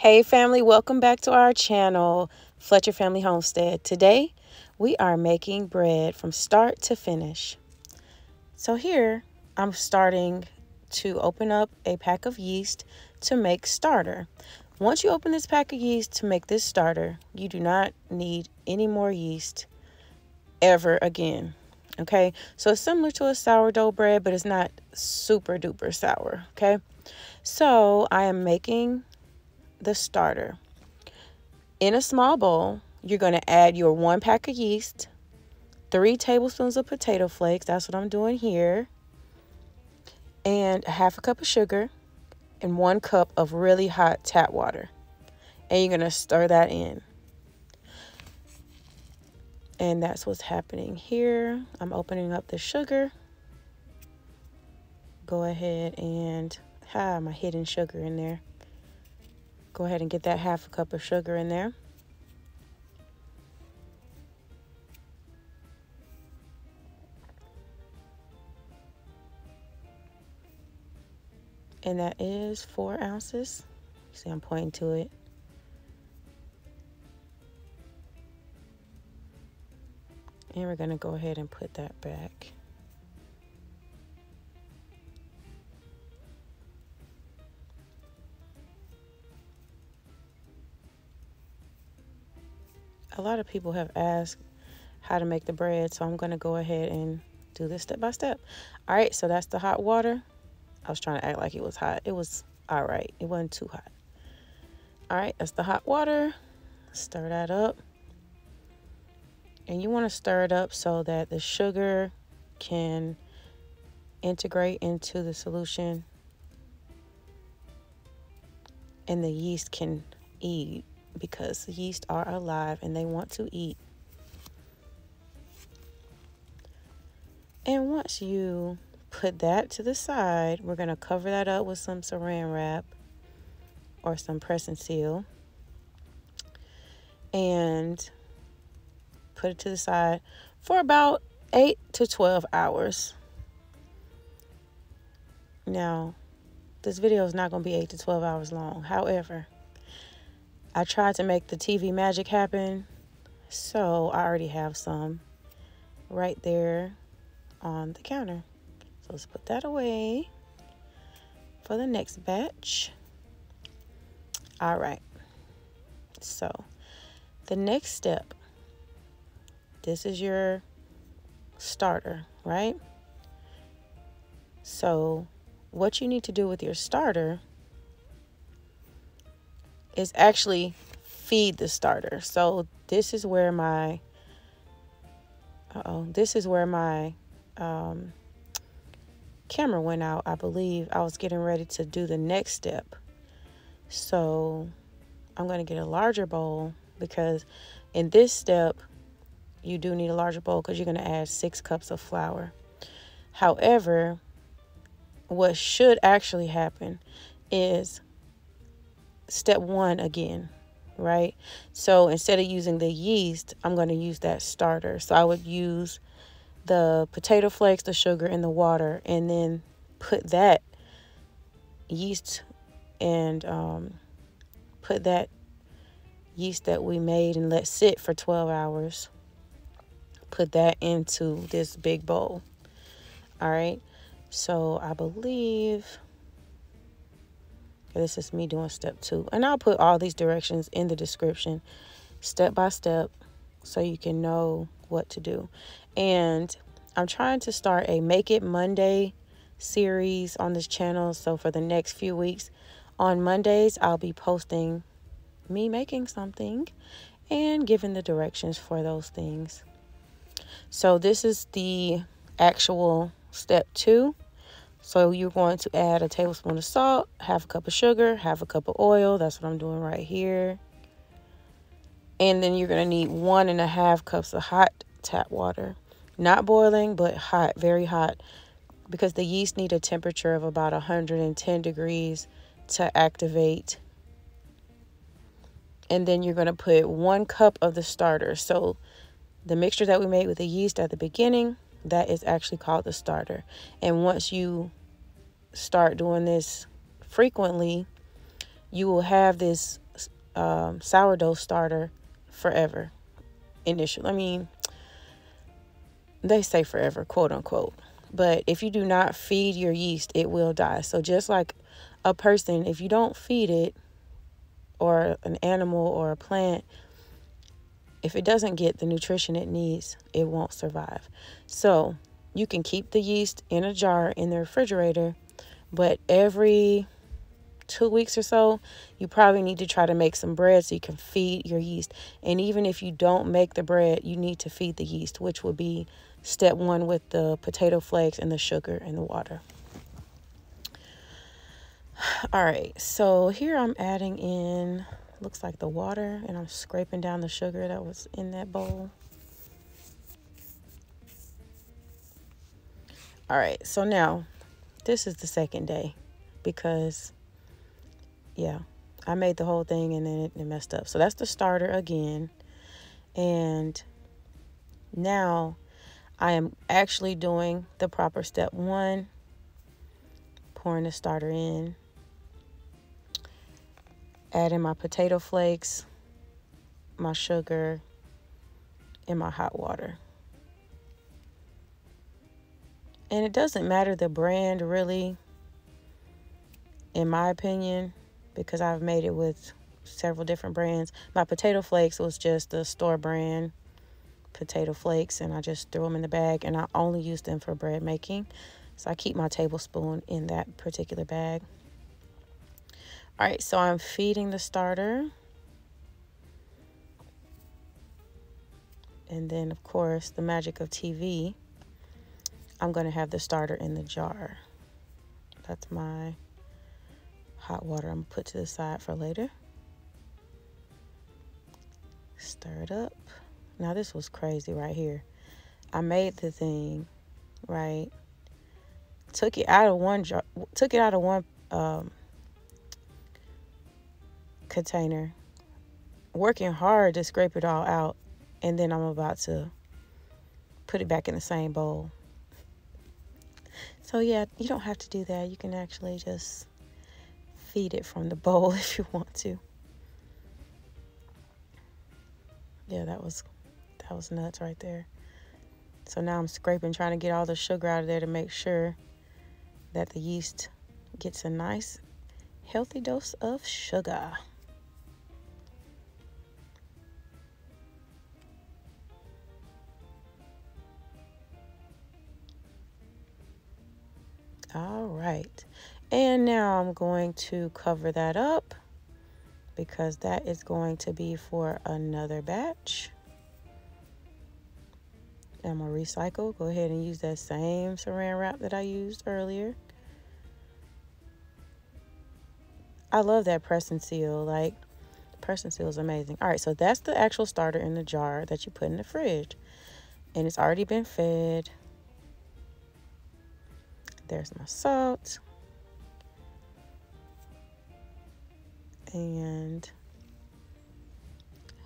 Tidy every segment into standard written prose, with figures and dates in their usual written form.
Hey family, welcome back to our channel, Fletcher Family Homestead. Today, we are making bread from start to finish. So here, I'm starting to open up a pack of yeast to make starter. Once you open this pack of yeast to make this starter, you do not need any more yeast ever again. Okay, so it's similar to a sourdough bread, but it's not super duper sour. Okay, so I am making the starter. In a small bowl, you're going to add your 1 pack of yeast, 3 tablespoons of potato flakes, that's what I'm doing here, and a half a cup of sugar, and 1 cup of really hot tap water. And you're going to stir that in. And that's what's happening here. I'm opening up the sugar. Go ahead and my hidden sugar in there. Go ahead and get that half a cup of sugar in there. And that is 4 ounces. See, I'm pointing to it. And we're going to go ahead and put that back. A lot of people have asked how to make the bread, so I'm going to go ahead and do this step by step. All right, so that's the hot water. I was trying to act like it was hot. It was all right. It wasn't too hot. All right, that's the hot water. Stir that up. And you want to stir it up so that the sugar can integrate into the solution and the yeast can eat, because the yeast are alive and they want to eat. And once you put that to the side, we're going to cover that up with some saran wrap or some press and seal and put it to the side for about 8 to 12 hours. Now, this video is not going to be 8 to 12 hours long. However, I tried to make the TV magic happen, so I already have some right there on the counter. So let's put that away for the next batch. All right. So the next step, this is your starter, right? So what you need to do with your starter is actually feed the starter. So this is where my camera went out. I believe I was getting ready to do the next step. So I'm going to get a larger bowl, because in this step you do need a larger bowl because you're going to add 6 cups of flour. However, what should actually happen is step 1 again, right? So instead of using the yeast, I'm going to use that starter. So I would use the potato flakes, the sugar, and the water, and then put that yeast and put that yeast that we made and let sit for 12 hours. Put that into this big bowl. All right. So I believe this is me doing step 2. And I'll put all these directions in the description, step by step, so you can know what to do. And I'm trying to start a Make It Monday series on this channel. So for the next few weeks, on Mondays, I'll be posting me making something and giving the directions for those things. So this is the actual step 2. So you're going to add a tablespoon of salt, half a cup of sugar, half a cup of oil. That's what I'm doing right here. And then you're going to need 1.5 cups of hot tap water. Not boiling, but hot, very hot, because the yeast need a temperature of about 110 degrees to activate. And then you're going to put 1 cup of the starter. So the mixture that we made with the yeast at the beginning, that is actually called the starter. And once you start doing this frequently, you will have this sourdough starter forever. Initially, I mean, they say forever, quote unquote. But if you do not feed your yeast, it will die. So just like a person, if you don't feed it, or an animal or a plant, if it doesn't get the nutrition it needs, it won't survive. So you can keep the yeast in a jar in the refrigerator, but every 2 weeks or so, you probably need to try to make some bread so you can feed your yeast. And even if you don't make the bread, you need to feed the yeast, which will be step one with the potato flakes and the sugar and the water. All right, so here I'm adding in, looks like the water, and I'm scraping down the sugar that was in that bowl. All right, so now this is the second day because, yeah, I made the whole thing and then it messed up. So that's the starter again. And now I am actually doing the proper step one, pouring the starter in, adding my potato flakes, my sugar, and my hot water. And it doesn't matter the brand really, in my opinion, because I've made it with several different brands. My potato flakes was just the store brand potato flakes, and I just threw them in the bag, and I only use them for bread making. So I keep my tablespoon in that particular bag. All right, so I'm feeding the starter. And then, of course, the magic of TV, I'm going to have the starter in the jar. That's my hot water I'm going to put to the side for later. Stir it up. Now, this was crazy right here. I made the thing, right? Took it out of one jar, took it out of one container, working hard to scrape it all out, and then I'm about to put it back in the same bowl. So yeah, you don't have to do that. You can actually just feed it from the bowl if you want to. Yeah, that was nuts right there. So now I'm scraping, trying to get all the sugar out of there to make sure that the yeast gets a nice healthy dose of sugar. All right, and now I'm going to cover that up because that is going to be for another batch. I'm gonna recycle. Go ahead and use that same saran wrap that I used earlier. I love that press and seal. Like, press and seal is amazing. All right, so that's the actual starter in the jar that you put in the fridge, and it's already been fed. There's my salt. And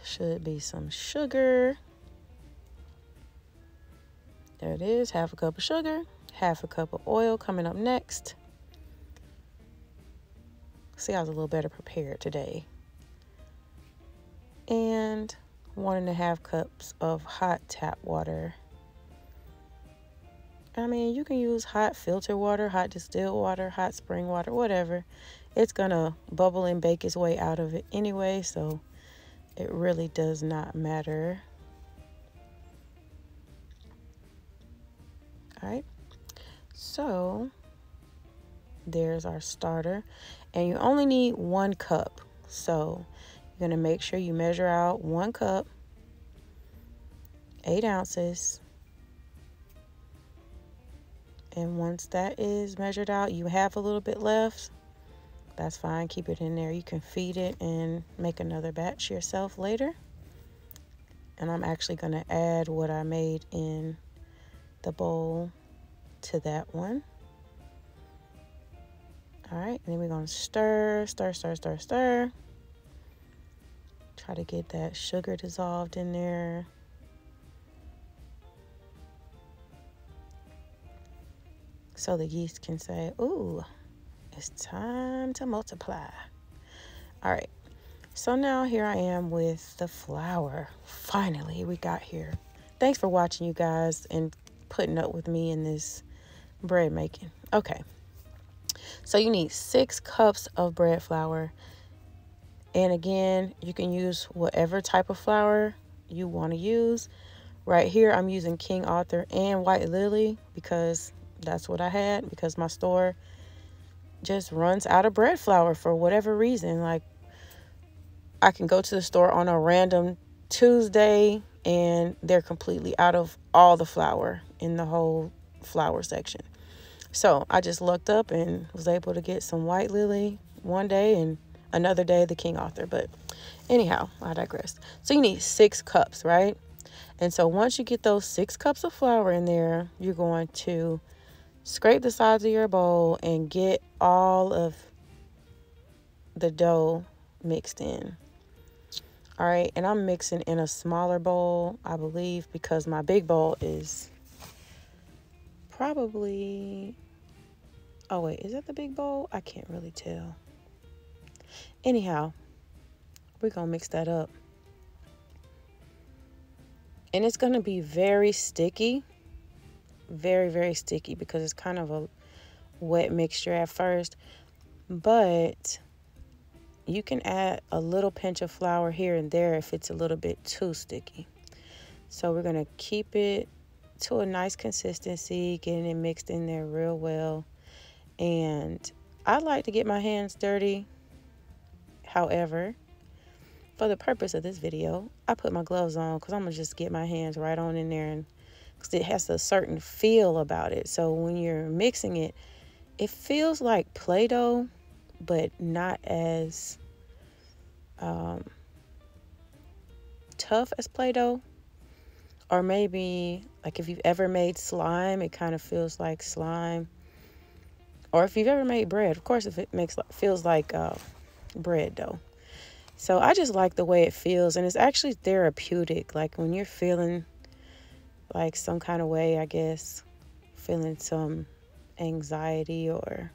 should be some sugar. There it is, half a cup of sugar, half a cup of oil coming up next. See, I was a little better prepared today. And 1.5 cups of hot tap water. I mean, you can use hot filter water, hot distilled water, hot spring water, whatever. It's gonna bubble and bake its way out of it anyway, so it really does not matter. All right, so there's our starter, and you only need 1 cup. So you're gonna make sure you measure out 1 cup, 8 ounces. And once that is measured out, you have a little bit left. That's fine, keep it in there. You can feed it and make another batch yourself later. And I'm actually gonna add what I made in the bowl to that one. All right, and then we're gonna stir. Try to get that sugar dissolved in there. So the yeast can say, ooh, it's time to multiply. All right, So now here I am with the flour. Finally, we got here. Thanks for watching, you guys, and putting up with me in this bread making. Okay, so you need 6 cups of bread flour. And again, you can use whatever type of flour you want to use. Right here, I'm using King Arthur and White Lily because that's what I had, because my store just runs out of bread flour for whatever reason. Like, I can go to the store on a random Tuesday and they're completely out of all the flour in the whole flour section. So I just looked up and was able to get some White Lily one day and another day the King Arthur. But anyhow, I digress. So you need 6 cups, right? And so once you get those 6 cups of flour in there, you're going to scrape the sides of your bowl and get all of the dough mixed in. All right, and I'm mixing in a smaller bowl, I believe, because my big bowl is probably... Oh, wait, is that the big bowl? I can't really tell. Anyhow, we're going to mix that up. And it's going to be very sticky. Very, very sticky because it's kind of a wet mixture at first. But you can add a little pinch of flour here and there if it's a little bit too sticky. So we're going to keep it to a nice consistency, getting it mixed in there real well. And I like to get my hands dirty. However, for the purpose of this video, I put my gloves on because I'm going to just get my hands right on in there, and because it has a certain feel about it. So when you're mixing it, it feels like Play-Doh, but not as tough as Play-Doh. Or maybe like if you've ever made slime, it kind of feels like slime. Or if you've ever made bread, of course, if it feels like bread dough. So I just like the way it feels, and it's actually therapeutic. Like when you're feeling like some kind of way, I guess, feeling some anxiety, or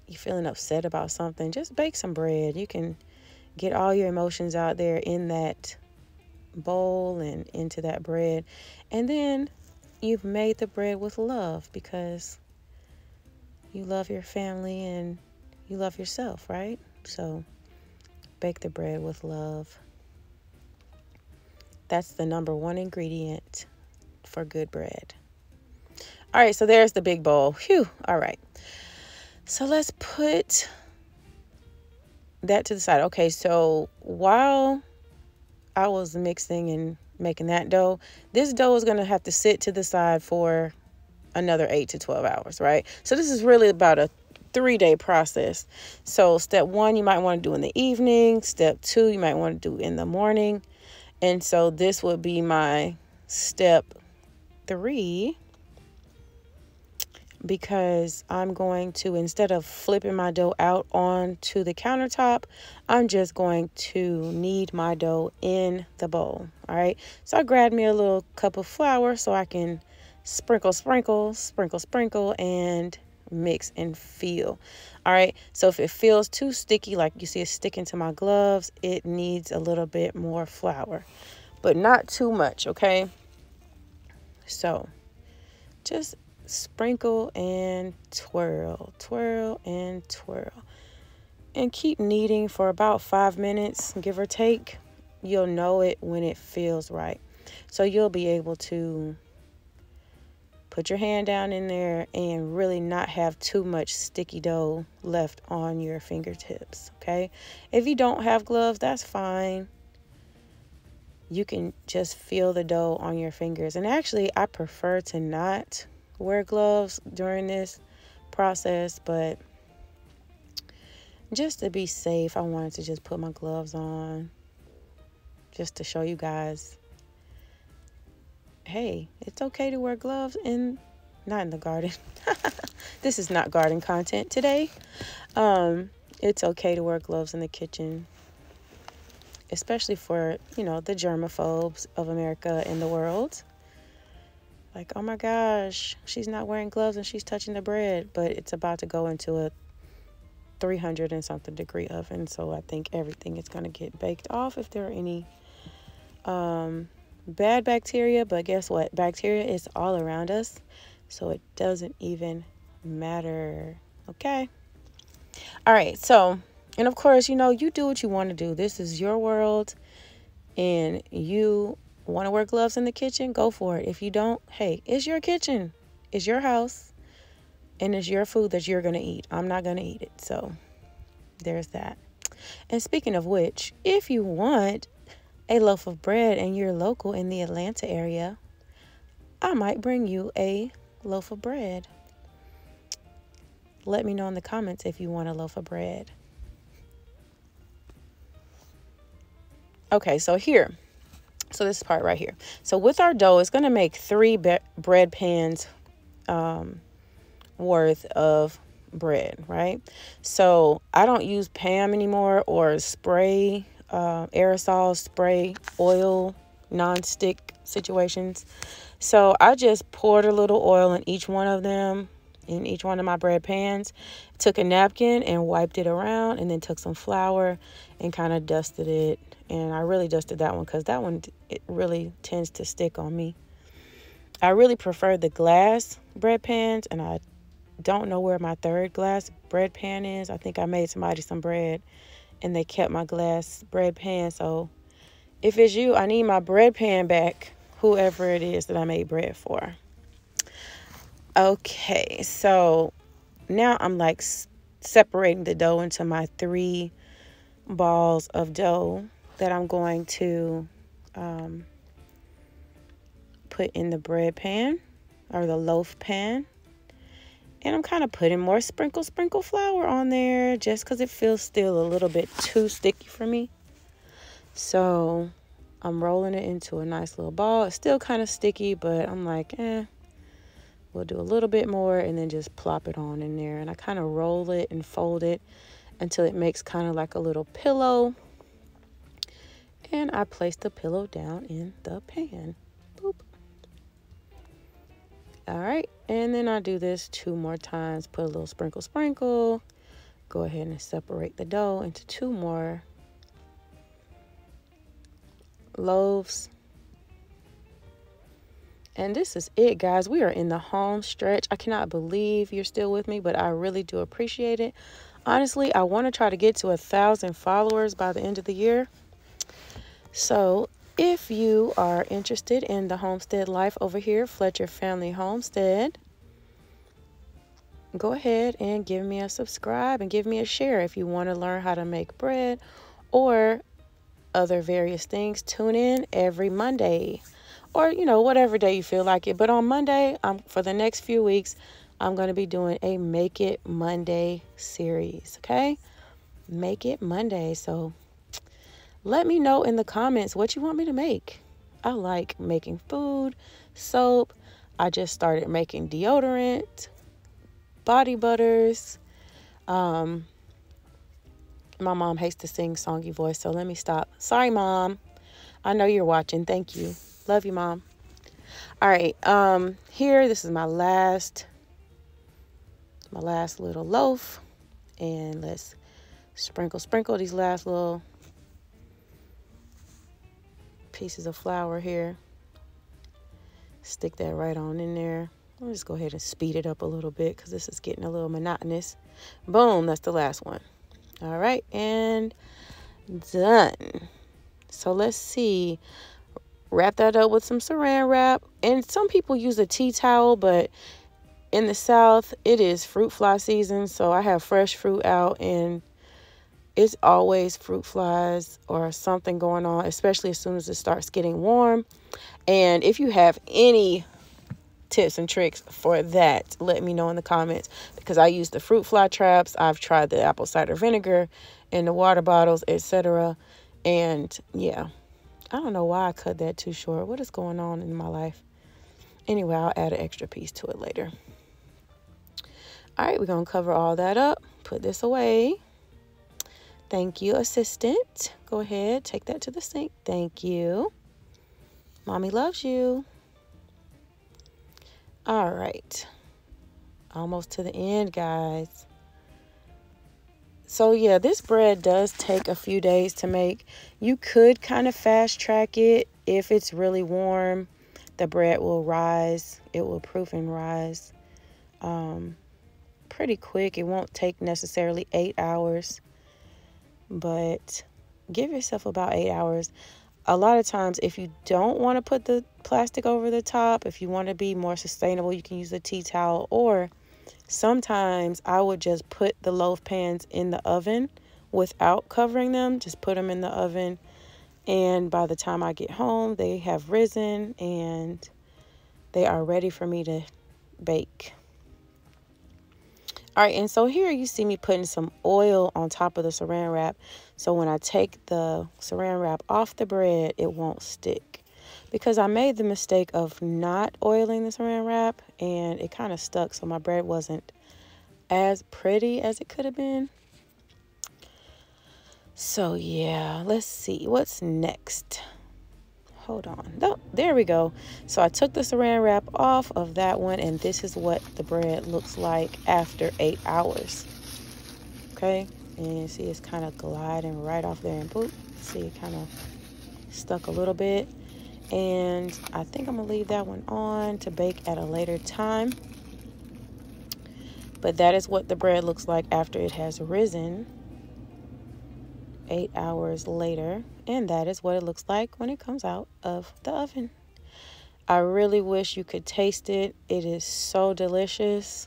you're feeling upset about something, just bake some bread. You can get all your emotions out there in that bowl and into that bread. And then you've made the bread with love because you love your family and you love yourself, right? So bake the bread with love. That's the #1 ingredient for good bread. All right, so there's the big bowl. Phew. All right. So let's put that to the side. Okay, so while I was mixing and making that dough, this dough is going to have to sit to the side for another 8 to 12 hours, right? So this is really about a 3-day process. So step 1, you might want to do in the evening. Step 2, you might want to do in the morning. And so this would be my step 3, because I'm going to, instead of flipping my dough out onto the countertop, I'm just going to knead my dough in the bowl. All right. So I grabbed me a little cup of flour so I can sprinkle, and mix and feel. All right. So if it feels too sticky, like you see it sticking to my gloves, it needs a little bit more flour, but not too much. Okay. So just sprinkle and twirl, and keep kneading for about 5 minutes, give or take. You'll know it when it feels right. So you'll be able to put your hand down in there and really not have too much sticky dough left on your fingertips. Okay. If you don't have gloves, that's fine. You can just feel the dough on your fingers. And actually, I prefer to not wear gloves during this process, but just to be safe, I wanted to just put my gloves on just to show you guys, hey, it's okay to wear gloves not in the garden. This is not garden content today. It's okay to wear gloves in the kitchen, especially for, the germaphobes of America and the world. Like, oh my gosh, she's not wearing gloves and she's touching the bread, but it's about to go into a 300 and something degree oven. So I think everything is going to get baked off if there are any bad bacteria. But guess what? Bacteria is all around us. So it doesn't even matter. Okay. All right. So, and of course, you do what you want to do. This is your world, and you want to wear gloves in the kitchen, go for it. If you don't, hey, it's your kitchen. It's your house. And it's your food that you're going to eat. I'm not going to eat it. So there's that. And speaking of which, if you want a loaf of bread and you're local in the Atlanta area, I might bring you a loaf of bread. Let me know in the comments if you want a loaf of bread. Okay, so here. So this part right here. So with our dough, it's going to make 3 bread pans worth of bread, right? So I don't use Pam anymore or spray, aerosol spray, oil, non-stick situations. So I just poured a little oil in each one of them, in each one of my bread pans, took a napkin and wiped it around, and then took some flour and kind of dusted it. And I really dusted that one because that one, it really tends to stick on me. I really prefer the glass bread pans, and I don't know where my 3rd glass bread pan is. I think I made somebody some bread and they kept my glass bread pan. So if it's you, I need my bread pan back, whoever it is that I made bread for. Okay, so now I'm like separating the dough into my 3 balls of dough that I'm going to put in the bread pan or the loaf pan. And I'm kind of putting more sprinkle flour on there just because it feels still a little bit too sticky for me. So I'm rolling it into a nice little ball. It's still kind of sticky, but I'm like, we'll do a little bit more and then just plop it on in there. And I kind of roll it and fold it until it makes kind of like a little pillow. And I place the pillow down in the pan. Boop. All right, and then I do this 2 more times. Put a little sprinkle. Go ahead and separate the dough into 2 more loaves. And this is it, guys. We are in the home stretch. I cannot believe you're still with me, but I really do appreciate it. Honestly, I want to try to get to 1,000 followers by the end of the year. So if you are interested in the homestead life over here, Fletcher Family Homestead, go ahead and give me a subscribe and give me a share. If you want to learn how to make bread or other various things, tune in every Monday or, whatever day you feel like it. But on Monday, for the next few weeks, I'm going to be doing a Make It Monday series, okay? Make It Monday. So let me know in the comments what you want me to make. I like making food, soap. I just started making deodorant, body butters. My mom hates to sing songy voice, so let me stop. Sorry, Mom. I know you're watching. Thank you. Love you, Mom. All right. Here, this is my last little loaf. And let's sprinkle these last little pieces of flour here. Stick that right on in there. I'll just go ahead and speed it up a little bit because this is getting a little monotonous. Boom, that's the last one. All right, and done. So let's see. Wrap that up with some saran wrap. And some people use a tea towel, but in the South, it is fruit fly season. So I have fresh fruit out, and it's always fruit flies or something going on, especially as soon as it starts getting warm. And if you have any tips and tricks for that, let me know in the comments, because I use the fruit fly traps. I've tried the apple cider vinegar in the water bottles, etc. And yeah, I don't know why I cut that too short. What is going on in my life? Anyway, I'll add an extra piece to it later. All right, we're going to cover all that up. Put this away. Thank you, assistant. Go ahead, take that to the sink. Thank you. Mommy loves you. All right. Almost to the end, guys. So yeah, this bread does take a few days to make. You could kind of fast track it. If it's really warm, the bread will rise. It will proof and rise pretty quick. It won't take necessarily 8 hours, but give yourself about 8 hours. A lot of times, if you don't want to put the plastic over the top, if you want to be more sustainable, you can use a tea towel, or sometimes I would just put the loaf pans in the oven without covering them. Just put them in the oven, and by the time I get home, they have risen and they are ready for me to bake. All right, and so here you see me putting some oil on top of the saran wrap. So when I take the saran wrap off the bread, it won't stick. Because I made the mistake of not oiling the saran wrap, and it kind of stuck, so my bread wasn't as pretty as it could have been. So yeah, let's see what's next. Hold on. Oh, there we go. So I took the saran wrap off of that one, and this is what the bread looks like after 8 hours. Okay, and you see it's kind of gliding right off there, and boop, see it kind of stuck a little bit. And I think I'm gonna leave that one on to bake at a later time. But that is what the bread looks like after it has risen 8 hours later, and that is what it looks like when it comes out of the oven. I really wish you could taste it. It is so delicious,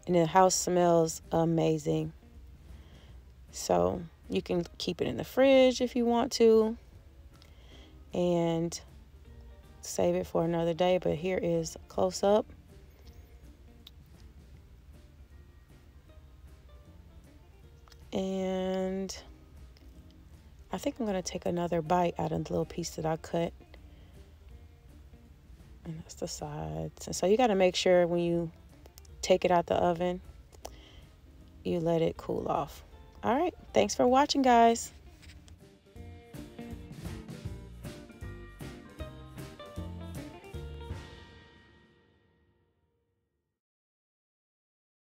and the house smells amazing. So you can keep it in the fridge if you want to and save it for another day. But here is a close-up. And I think I'm going to take another bite out of the little piece that I cut. And that's the sides. And so you got to make sure when you take it out the oven, you let it cool off. All right. Thanks for watching, guys.